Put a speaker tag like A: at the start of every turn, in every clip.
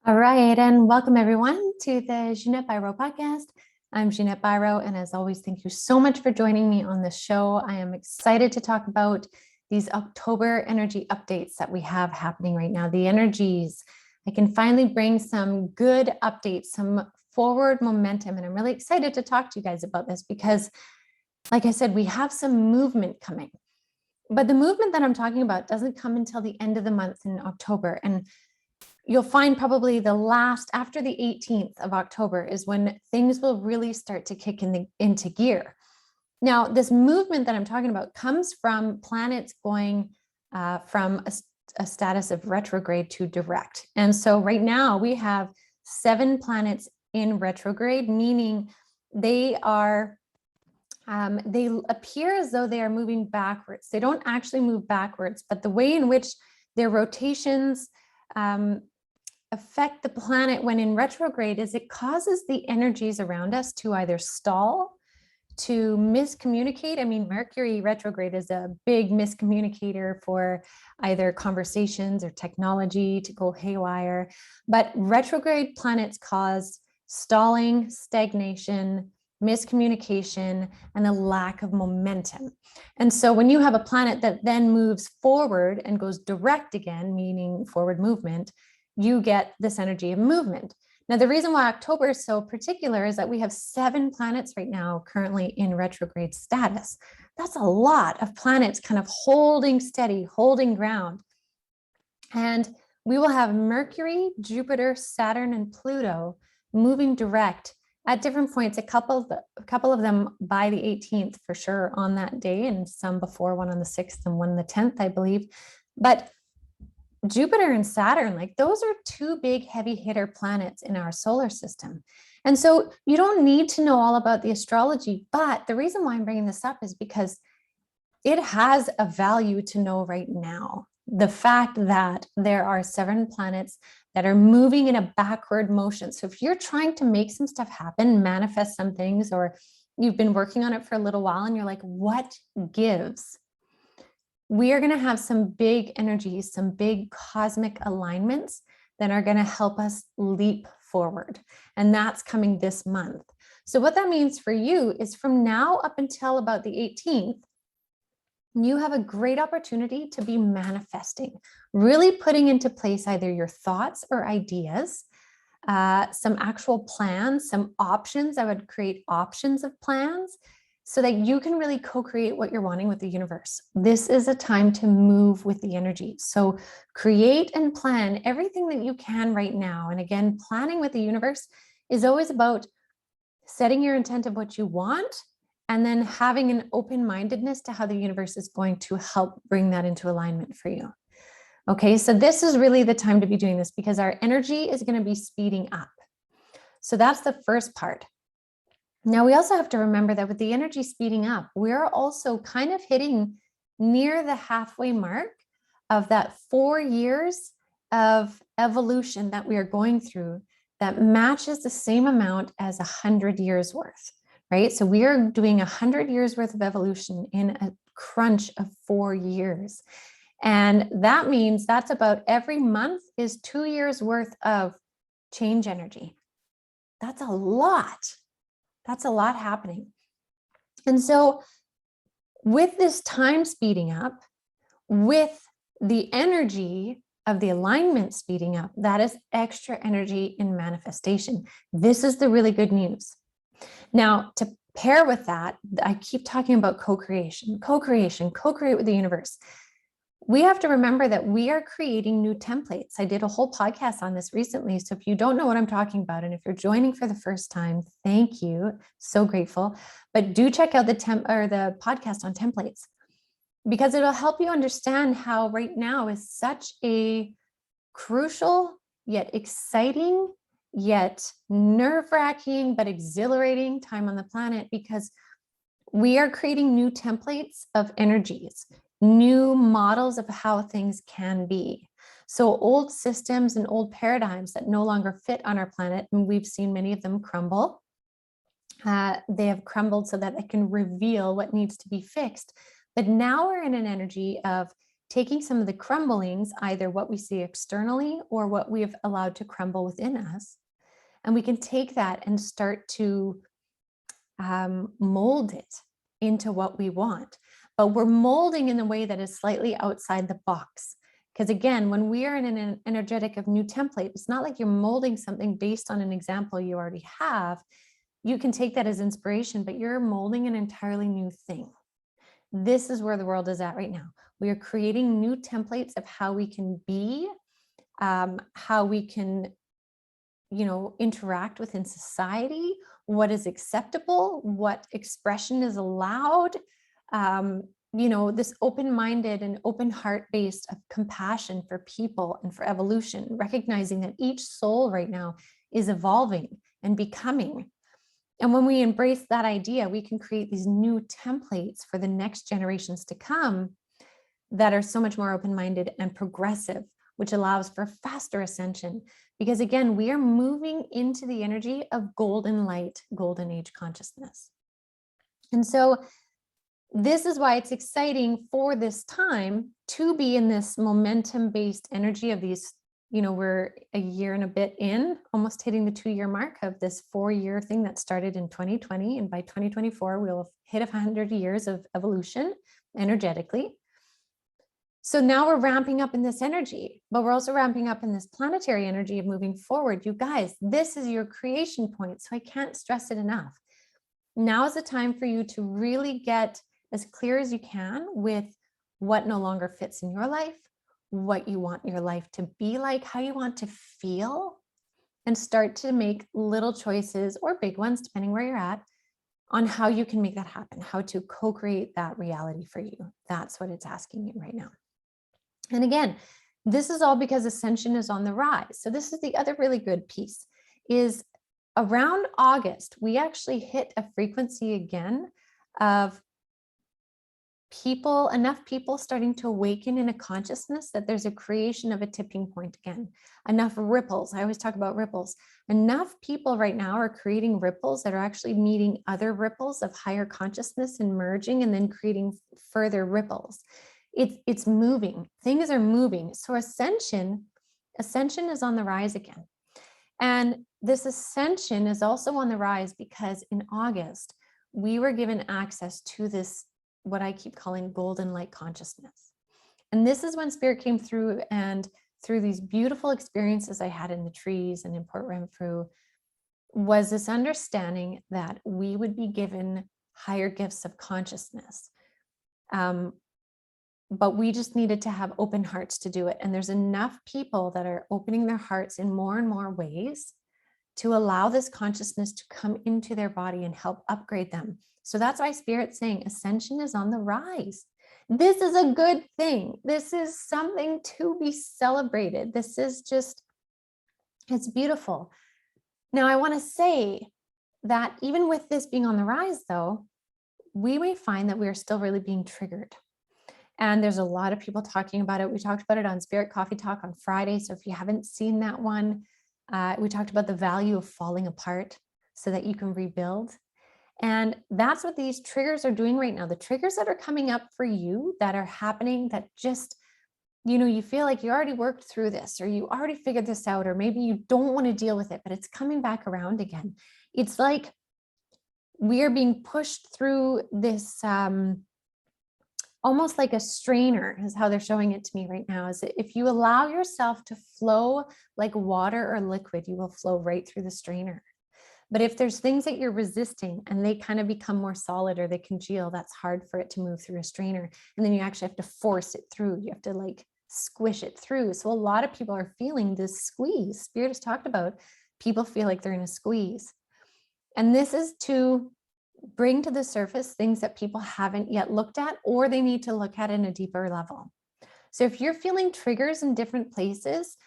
A: All right, and welcome everyone to the Ginette Biro podcast. I'm Ginette Biro, and as always, thank you so much for joining me on this show. I am excited to talk about these October energy updates that we have happening right now. The energies, I can finally bring some good updates, some forward momentum, and I'm really excited to talk to you guys about this because, like I said, we have some movement coming. But the movement that I'm talking about doesn't come until the end of the month in October, and you'll find probably after the 18th of October is when things will really start to kick into gear. Now, this movement that I'm talking about comes from planets going from a status of retrograde to direct. And so right now we have 7 planets in retrograde, meaning they appear as though they are moving backwards. They don't actually move backwards, but the way in which their rotations affect the planet when in retrograde is it causes the energies around us to either stall, to miscommunicate. I mean, Mercury retrograde is a big miscommunicator for either conversations or technology to go haywire. But retrograde planets cause stalling, stagnation, miscommunication, and a lack of momentum. And so when you have a planet that then moves forward and goes direct again, meaning forward movement, you get this energy of movement. Now, the reason why October is so particular is that we have 7 planets right now currently in retrograde status. That's a lot of planets kind of holding steady, holding ground. And we will have Mercury, Jupiter, Saturn, and Pluto moving direct at different points, a couple of them by the 18th for sure on that day, and some before, one on the 6th and one the 10th, I believe. But Jupiter and Saturn, like those are 2 big heavy hitter planets in our solar system. And so you don't need to know all about the astrology, but the reason why I'm bringing this up is because it has a value to know right now. The fact that there are 7 planets that are moving in a backward motion. So if you're trying to make some stuff happen, manifest some things, or you've been working on it for a little while and you're like, what gives? We are going to have some big energies, some big cosmic alignments that are going to help us leap forward. And that's coming this month. So what that means for you is from now up until about the 18th, you have a great opportunity to be manifesting, really putting into place either your thoughts or ideas, some actual plans, some options. I would create options of plans so that you can really co-create what you're wanting with the universe. This is a time to move with the energy. So create and plan everything that you can right now. And again, planning with the universe is always about setting your intent of what you want and then having an open-mindedness to how the universe is going to help bring that into alignment for you. Okay, so this is really the time to be doing this because our energy is going to be speeding up. So that's the first part. Now, we also have to remember that with the energy speeding up, we're also kind of hitting near the halfway mark of that 4 years of evolution that we are going through that matches the same amount as 100 years worth, right? So we are doing 100 years worth of evolution in a crunch of 4 years. And that means that's about every month is 2 years worth of change energy. That's a lot. That's a lot happening. And so with this time speeding up, with the energy of the alignment speeding up, that is extra energy in manifestation. This is the really good news. Now, to pair with that, I keep talking about co-create with the universe. We have to remember that we are creating new templates. I did a whole podcast on this recently. So if you don't know what I'm talking about, and if you're joining for the first time, thank you. So grateful. But do check out the podcast on templates because it'll help you understand how right now is such a crucial yet exciting yet nerve-wracking but exhilarating time on the planet because we are creating new templates of energies, new models of how things can be. So old systems and old paradigms that no longer fit on our planet, and we've seen many of them crumble. They have crumbled so that it can reveal what needs to be fixed. But now we're in an energy of taking some of the crumblings, either what we see externally or what we have allowed to crumble within us. And we can take that and start to mold it into what we want. But we're molding in a way that is slightly outside the box. Because again, when we are in an energetic of new template, it's not like you're molding something based on an example you already have. You can take that as inspiration, but you're molding an entirely new thing. This is where the world is at right now. We are creating new templates of how we can be, how we can, interact within society, what is acceptable, what expression is allowed. This open-minded and open heart-based of compassion for people and for evolution, recognizing that each soul right now is evolving and becoming. And when we embrace that idea, we can create these new templates for the next generations to come that are so much more open-minded and progressive, which allows for faster ascension. Because again, we are moving into the energy of golden light, golden age consciousness. And so this is why it's exciting for this time to be in this momentum-based energy of these, we're a year and a bit in, almost hitting the 2-year mark of this 4-year thing that started in 2020. And by 2024, we'll hit 100 years of evolution energetically. So now we're ramping up in this energy, but we're also ramping up in this planetary energy of moving forward. You guys, this is your creation point. So I can't stress it enough. Now is the time for you to really get as clear as you can with what no longer fits in your life, what you want your life to be like, how you want to feel, and start to make little choices or big ones, depending where you're at, on how you can make that happen, how to co-create that reality for you. That's what it's asking you right now. And again, this is all because ascension is on the rise. So this is the other really good piece, is around August, we actually hit a frequency again of enough people starting to awaken in a consciousness that there's a creation of a tipping point again. Enough ripples. I always talk about ripples. Enough people right now are creating ripples that are actually meeting other ripples of higher consciousness and merging and then creating further ripples. It's moving. Things are moving. So ascension is on the rise again. And this ascension is also on the rise because in August, we were given access to this, what I keep calling golden light consciousness. And this is when spirit came through, and through these beautiful experiences I had in the trees and in Port Renfrew, was this understanding that we would be given higher gifts of consciousness. But we just needed to have open hearts to do it. And there's enough people that are opening their hearts in more and more ways to allow this consciousness to come into their body and help upgrade them. So that's why Spirit's saying ascension is on the rise. This is a good thing. This is something to be celebrated. This is just, it's beautiful. Now, I want to say that even with this being on the rise, though, we may find that we are still really being triggered. And there's a lot of people talking about it. We talked about it on Spirit Coffee Talk on Friday. So if you haven't seen that one, we talked about the value of falling apart so that you can rebuild. And that's what these triggers are doing right now. The triggers that are coming up for you that are happening that just, you feel like you already worked through this, or you already figured this out, or maybe you don't want to deal with it, but it's coming back around again. It's like we are being pushed through this, almost like a strainer is how they're showing it to me right now. Is that if you allow yourself to flow like water or liquid, you will flow right through the strainer. But if there's things that you're resisting and they kind of become more solid or they congeal, that's hard for it to move through a strainer. And then you actually have to force it through. You have to like squish it through. So a lot of people are feeling this squeeze. Spirit has talked about people feel like they're in a squeeze. And this is to bring to the surface things that people haven't yet looked at, or they need to look at in a deeper level. So if you're feeling triggers in different places,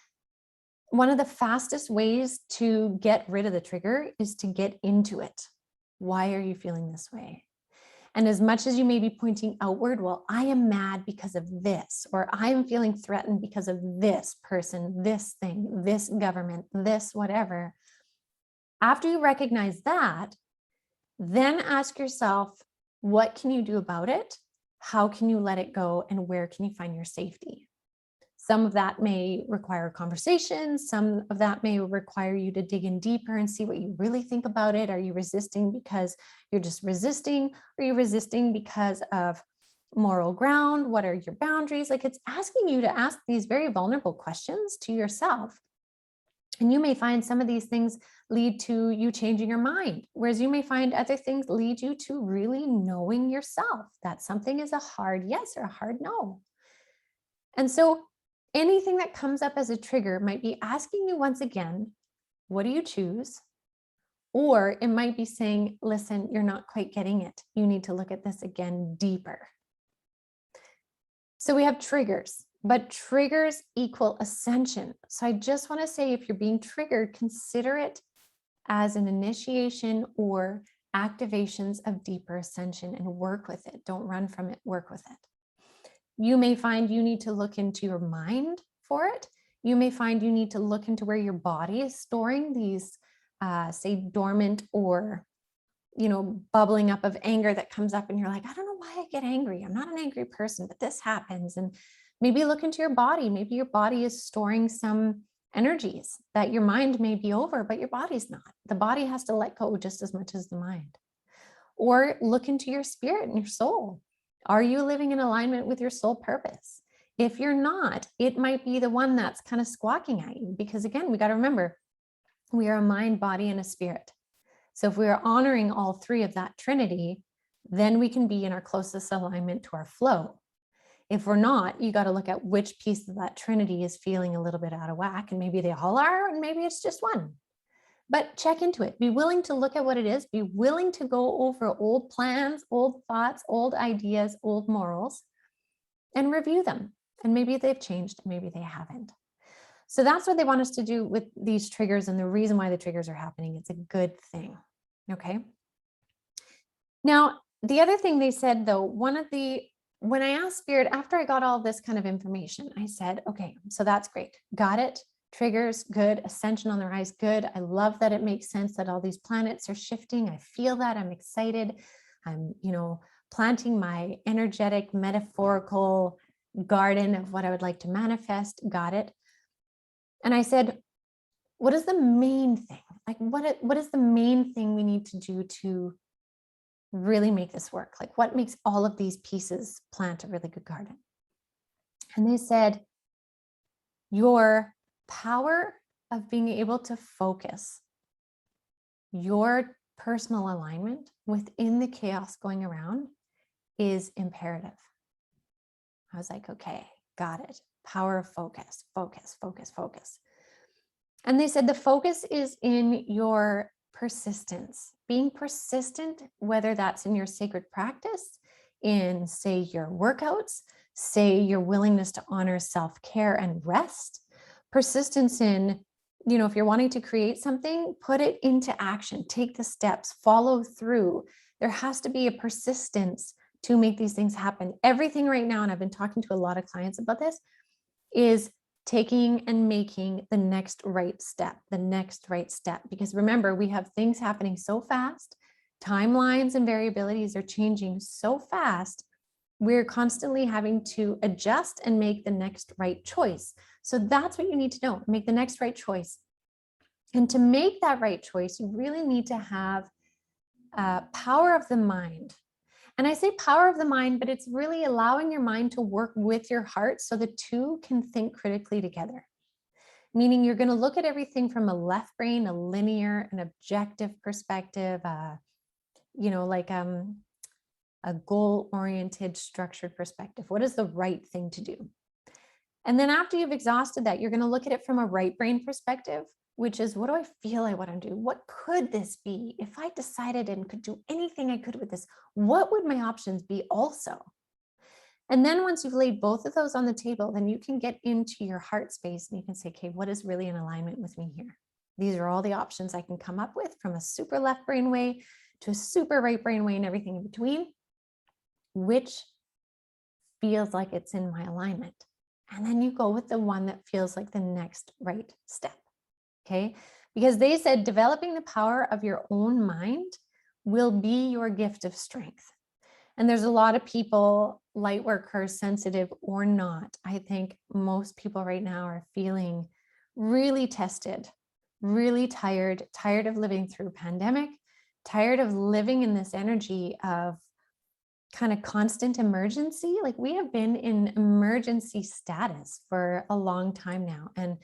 A: one of the fastest ways to get rid of the trigger is to get into it. Why are you feeling this way? And as much as you may be pointing outward, well, I am mad because of this, or I am feeling threatened because of this person, this thing, this government, this whatever. After you recognize that, then ask yourself, what can you do about it? How can you let it go? And where can you find your safety? Some of that may require conversations. Some of that may require you to dig in deeper and see what you really think about it. Are you resisting because you're just resisting? Are you resisting because of moral ground? What are your boundaries? Like, it's asking you to ask these very vulnerable questions to yourself. And you may find some of these things lead to you changing your mind, whereas you may find other things lead you to really knowing yourself that something is a hard yes or a hard no. And so anything that comes up as a trigger might be asking you once again, what do you choose? Or it might be saying, listen, you're not quite getting it. You need to look at this again deeper. So we have triggers, but triggers equal ascension. So I just want to say, if you're being triggered, consider it as an initiation or activations of deeper ascension and work with it. Don't run from it, work with it. You may find you need to look into your mind for it. You may find you need to look into where your body is storing these, say, dormant or, bubbling up of anger that comes up and you're like, I don't know why I get angry. I'm not an angry person, but this happens. And maybe look into your body. Maybe your body is storing some energies that your mind may be over, but your body's not. The body has to let go just as much as the mind. Or look into your spirit and your soul. Are you living in alignment with your soul purpose? If you're not, it might be the one that's kind of squawking at you, because again, we got to remember, we are a mind, body, and a spirit. So if we are honoring all three of that trinity, then we can be in our closest alignment to our flow. If we're not, you got to look at which piece of that trinity is feeling a little bit out of whack, and maybe they all are, and maybe it's just one. But check into it. Be willing to look at what it is. Be willing to go over old plans, old thoughts, old ideas, old morals, and review them. And maybe they've changed, maybe they haven't. So that's what they want us to do with these triggers, and the reason why the triggers are happening. It's a good thing. Okay. Now, the other thing they said, though, when I asked Spirit, after I got all this kind of information, I said, okay, so that's great. Got it. Triggers, good. Ascension on the rise, good. I love that it makes sense that all these planets are shifting. I feel that. I'm excited. I'm, planting my energetic, metaphorical garden of what I would like to manifest. Got it. And I said, what is the main thing? Like, what is the main thing we need to do to really make this work? Like, what makes all of these pieces plant a really good garden? And they said, your power of being able to focus your personal alignment within the chaos going around is imperative. I was like, okay, got it. Power of focus, focus, focus, focus. And they said the focus is in your persistence, being persistent, whether that's in your sacred practice, in, say, your workouts, say, your willingness to honor self-care and rest, persistence in, if you're wanting to create something, put it into action, take the steps, follow through. There has to be a persistence to make these things happen. Everything right now, and I've been talking to a lot of clients about this, is taking and making the next right step, Because remember, we have things happening so fast. Timelines and variabilities are changing so fast. We're constantly having to adjust and make the next right choice. So that's what you need to know, make the next right choice. And to make that right choice, you really need to have power of the mind. And I say power of the mind, but it's really allowing your mind to work with your heart so the two can think critically together. Meaning you're going to look at everything from a left brain, a linear, an objective perspective, like a goal-oriented, structured perspective. What is the right thing to do? And then after you've exhausted that, you're going to look at it from a right brain perspective, which is, what do I feel I want to do? What could this be? If I decided and could do anything I could with this, what would my options be also? And then once you've laid both of those on the table, then you can get into your heart space and you can say, okay, what is really in alignment with me here? These are all the options I can come up with, from a super left brain way to a super right brain way and everything in between. Which feels like it's in my alignment? And then you go with the one that feels like the next right step. Okay, because they said developing the power of your own mind will be your gift of strength. And there's a lot of people, light workers, sensitive or not. I think most people right now are feeling really tested, really tired of living through pandemic, tired of living in this energy of kind of constant emergency. Like we have been in emergency status for a long time now. And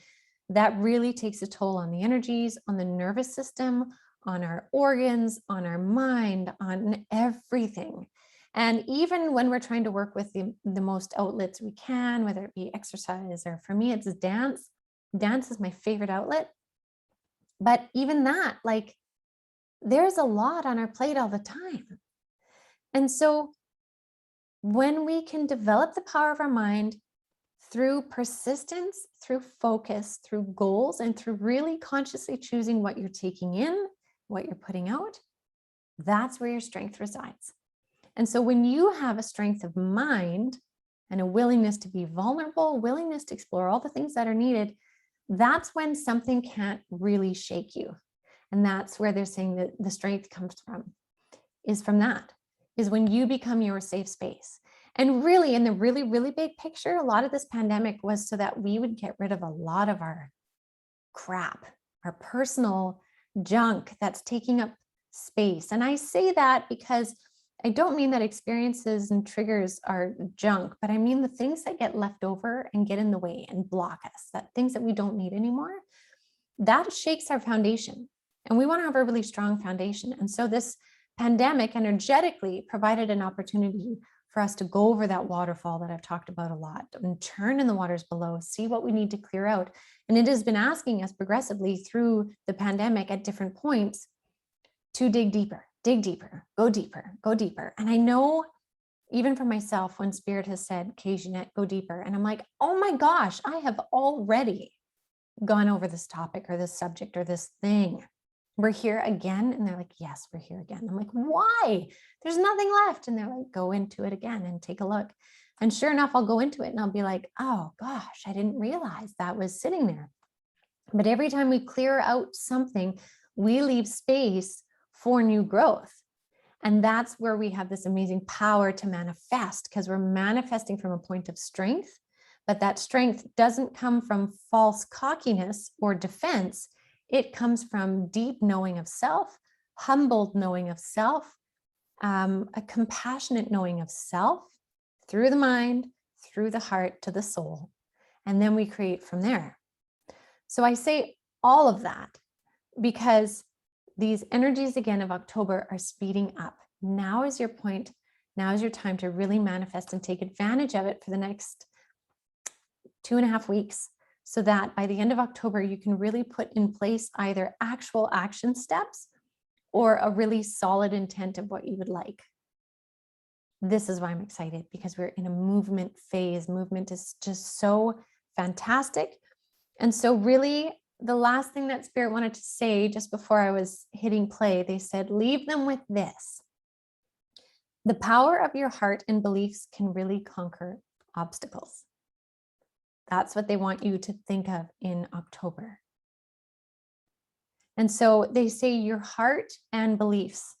A: that really takes a toll on the energies, on the nervous system, on our organs, on our mind, on everything. And even when we're trying to work with the most outlets we can, whether it be exercise or for me, it's dance. Dance is my favorite outlet. But even that, like, there's a lot on our plate all the time. And so when we can develop the power of our mind through persistence, through focus, through goals, and through really consciously choosing what you're taking in, what you're putting out, that's where your strength resides. And so when you have a strength of mind and a willingness to be vulnerable, willingness to explore all the things that are needed, that's when something can't really shake you. And that's where they're saying that the strength comes from, is from that, is when you become your safe space. And really, in the really, really big picture, a lot of this pandemic was so that we would get rid of a lot of our crap, our personal junk that's taking up space. And I say that because I don't mean that experiences and triggers are junk, but I mean the things that get left over and get in the way and block us, that things that we don't need anymore, that shakes our foundation. And we want to have a really strong foundation. And so this pandemic energetically provided an opportunity for us to go over that waterfall that I've talked about a lot and turn in the waters below, see what we need to clear out. And it has been asking us progressively through the pandemic at different points to dig deeper, go deeper, go deeper. And I know even for myself, when Spirit has said, okay, Ginette, go deeper. And I'm like, oh my gosh, I have already gone over this topic or this subject or this thing. We're here again. And they're like, yes, we're here again. I'm like, why? There's nothing left. And they're like, go into it again and take a look. And sure enough, I'll go into it and I'll be like, oh gosh, I didn't realize that was sitting there. But every time we clear out something, we leave space for new growth. And that's where we have this amazing power to manifest, because we're manifesting from a point of strength. But that strength doesn't come from false cockiness or defense. It comes from deep knowing of self, humbled knowing of self, a compassionate knowing of self through the mind, through the heart to the soul. And then we create from there. So I say all of that because these energies again of October are speeding up. Now is your point. Now is your time to really manifest and take advantage of it for the next 2.5 weeks, so that by the end of October, you can really put in place either actual action steps or a really solid intent of what you would like. This is why I'm excited, because we're in a movement phase. Movement is just so fantastic. And so really, the last thing that Spirit wanted to say just before I was hitting play, they said, leave them with this. The power of your heart and beliefs can really conquer obstacles. That's what they want you to think of in October. And so they say your heart and beliefs,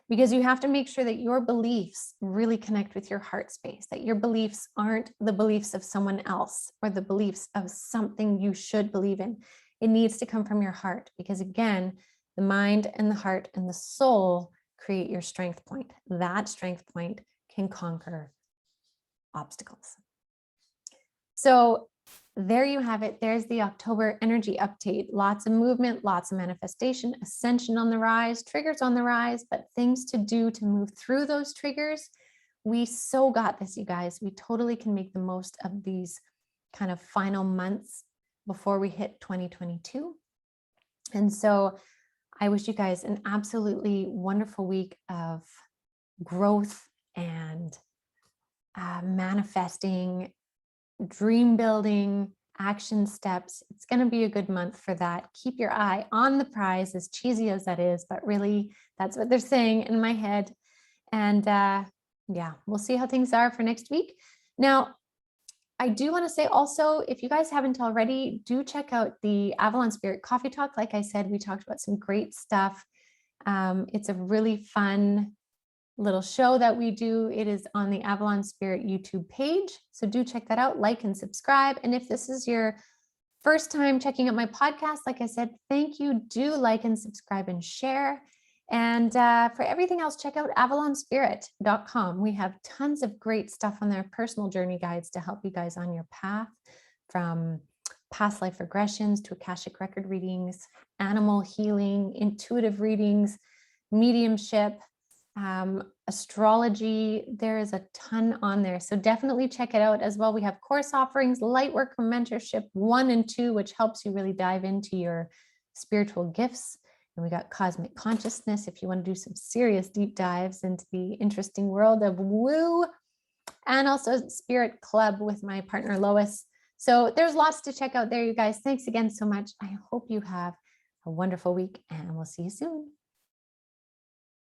A: because you have to make sure that your beliefs really connect with your heart space, that your beliefs aren't the beliefs of someone else or the beliefs of something you should believe in. It needs to come from your heart, because again, the mind and the heart and the soul create your strength point. That strength point can conquer obstacles. So there you have it. There's the October energy update. Lots of movement, lots of manifestation, ascension on the rise, triggers on the rise, but things to do to move through those triggers. We so got this, you guys. We totally can make the most of these kind of final months before we hit 2022. And so I wish you guys an absolutely wonderful week of growth and manifesting, dream building, action steps. It's going to be a good month for that. Keep your eye on the prize, as cheesy as that is, but really that's what they're saying in my head. And yeah, we'll see how things are for next week. Now, I do want to say also, if you guys haven't already, do check out the Avalon Spirit Coffee Talk. Like I said, we talked about some great stuff. It's a really fun little show that we do. It is on the Avalon Spirit YouTube page. So do check that out, like and subscribe. And if this is your first time checking out my podcast, like I said, thank you. Do like and subscribe and share. And for everything else, check out avalonspirit.com. We have tons of great stuff on there, personal journey guides to help you guys on your path, from past life regressions to Akashic record readings, animal healing, intuitive readings, mediumship, astrology. There is a ton on there. So definitely check it out as well. We have course offerings, Lightworker Mentorship 1 and 2, which helps you really dive into your spiritual gifts. And we got Cosmic Consciousness if you want to do some serious deep dives into the interesting world of woo, and also Spirit Club with my partner Lois. So there's lots to check out there, you guys. Thanks again so much. I hope you have a wonderful week, and we'll see you soon.